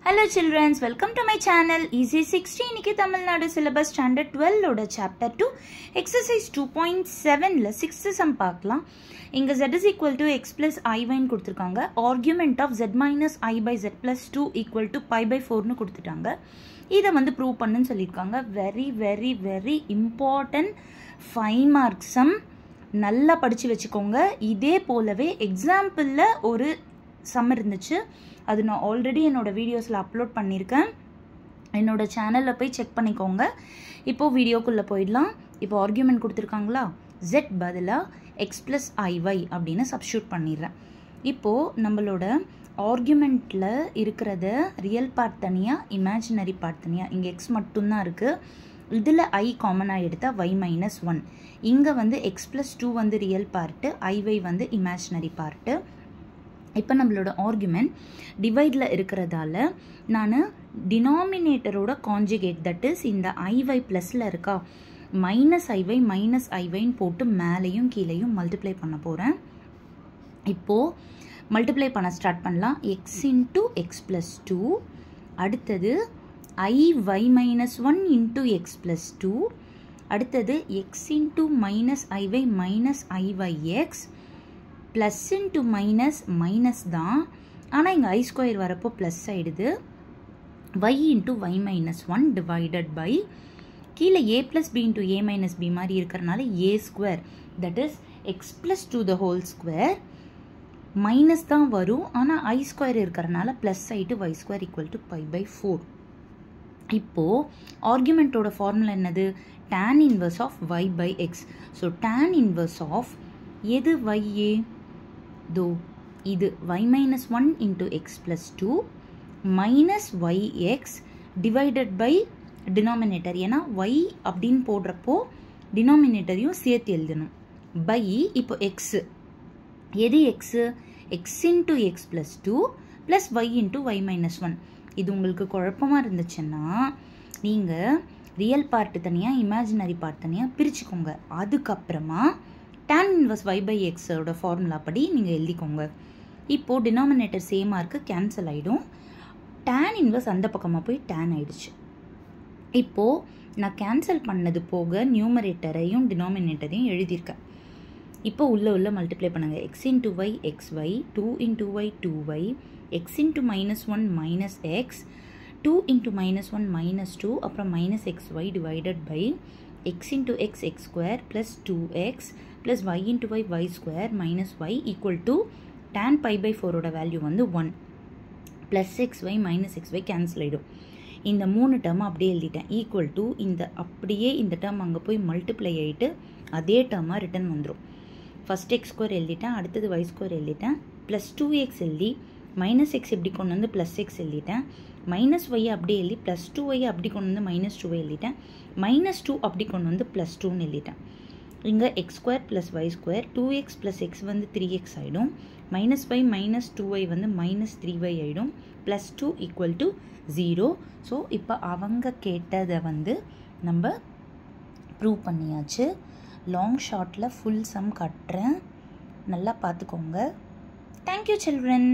Hello children, welcome to my channel Easy 60. இன்னைக்கு Tamil Nadu syllabus standard 12 ஓட chapter 2 exercise 2.7ல 6th sum பார்க்கலாம். இங்க z is equal to x plus iy ன்னு கொடுத்திருக்காங்க. Argument of z minus i by z plus 2 equal to pi by 4 ன்னு கொடுத்துட்டாங்க. இத வந்து ப்ரூவ் பண்ணுன்னு சொல்லிருக்காங்க. very important 5 mark sum. நல்லா படிச்சு வெச்சுக்கோங்க. இதே போலவே எக்ஸாம்பிள்ல ஒரு சம் இருந்துச்சு. அது நான் ஆல்ரெடி என்னோட வீடியோஸ்ல அப்லோட் பண்ணியிருக்கேன். என்னோட சேனல்ல போய் செக் பண்ணிக்கோங்க. இப்போ வீடியோக்குள்ள போயிடலாம். இப்போ ஆர்குமெண்ட் கொடுத்துருக்காங்களா, z பதிலா x plus iy அப்படின்னு சப்ஸ்டியூட் பண்ணிடுறேன். இப்போ நம்மளோட ஆர்குமெண்ட்ல இருக்கிறத ரியல் பார்ட் தனியா, இமேஜினரி பார்ட் தனியா. இங்க x மட்டும்தான் இருக்கு. இதில் i காமனாக எடுத்தால் y minus 1. இங்கே வந்து x plus 2 வந்து ரியல் பார்ட்டு, iy வந்து இமேஜினரி பார்ட்டு. இப்போ நம்மளோட ஆர்குமெண்ட் டிவைடில் இருக்கிறதால நான் டினாமினேட்டரோட கான்ஜுகேட், தட் இஸ் இந்த iy ப்ளஸில் இருக்கா, மைனஸ் ஐவைன்னு போட்டு மேலேயும் கீழேயும் மல்டிப்ளை பண்ண போகிறேன். இப்போது மல்டிப்ளை பண்ண ஸ்டார்ட் பண்ணலாம். x இன்ட்டு எக்ஸ் ப்ளஸ் 2, அடுத்தது iy minus 1 into x plus 2, அடுத்தது x into minus iy minus iyx, plus into minus தான், ஆனால் இங்கே i ஸ்கொயர் வரப்போ ப்ளஸ் ஆகிடுது. y into y minus 1 divided by கீழே a plus b into a minus b மாதிரி இருக்கிறனால a square, that is x plus 2 the whole square. Minus தான் வரும், ஆனால் i ஸ்கொயர் இருக்கிறனால ப்ளஸ் ஆகிட்டு y square equal to pi by 4. இப்போது ஆர்குமெண்ட்டோட formula என்னது, tan inverse of y by x. So tan inverse of எது y, தோ இது y minus 1 into x plus 2 minus yx divided by denominator. ஏன்னா y அப்படின்னு போடுறப்போ டினாமினேட்டரையும் சேர்த்து எழுதணும். by இப்போ x, எது x, x into x plus 2 plus y into y minus 1. இது உங்களுக்கு குழப்பமாக இருந்துச்சுன்னா நீங்கள் ரியல் பார்ட்டு தனியாக, இமேஜினரி பார்ட் தனியாக பிரிச்சுக்கோங்க. அதுக்கப்புறமா tan inverse y by x ஓட ஃபார்முலா படி நீங்கள் எழுதிக்கோங்க. இப்போது டினாமினேட்டர் சேமாக இருக்குது, கேன்சல் ஆகிடும். tan inverse அந்த பக்கமாக போய் tan ஆகிடுச்சு. இப்போது நான் கேன்சல் பண்ணது போக நியூமரேட்டரையும் டினாமினேட்டரையும் எழுதியிருக்கேன். இப்போ உள்ள மல்டிப்ளை பண்ணுங்கள். x into y xy, 2 into y 2y, x into minus 1 minus x, 2 into minus 1 minus 2, அப்புறம் minus xy divided by x into x x square plus 2x plus y into y square minus y equal to tan pi by 4 ஓட value வந்து 1 plus xy minus xy cancel ஆகிடும். இந்த 3 term அப்படியே எழுதிட்டேன். Equal to இந்த அப்படியே இந்த term அங்கே போய் மல்டிப்ளை ஆகிட்டு அதே டேர்மாக ரிட்டன் வந்துடும். ஃபஸ்ட் எக்ஸ் ஸ்கொயர் எழுதிட்டேன், அடுத்தது y ஸ்கொயர் எழுதிட்டேன், ப்ளஸ் 2x எழுதி மைனஸ் எக்ஸ் இப்படி கொண்டு வந்து ப்ளஸ் எக்ஸ் எழுதிட்டேன், மைனஸ் ஒய் அப்படி எழுதி ப்ளஸ் 2y அப்படி கொண்டு வந்து மைனஸ் 2y எழுதிட்டேன், மைனஸ் 2 அப்படி கொண்டு வந்து ப்ளஸ் 2ன்னு எழுதிட்டேன். இங்கே x square plus y square, 2x plus x வந்து 3x ஆகிடும், மைனஸ் y மைனஸ் 2y வந்து மைனஸ் 3y ஆகிடும், ப்ளஸ் 2 ஈக்குவல் டு 0. ஸோ இப்போ அவங்க கேட்டதை வந்து நம்ம ப்ரூவ் பண்ணியாச்சு. லாங் ஷார்ட்டில் ஃபுல் சம் கட்டுறேன், நல்லா பார்த்துக்கோங்க. Thank you children.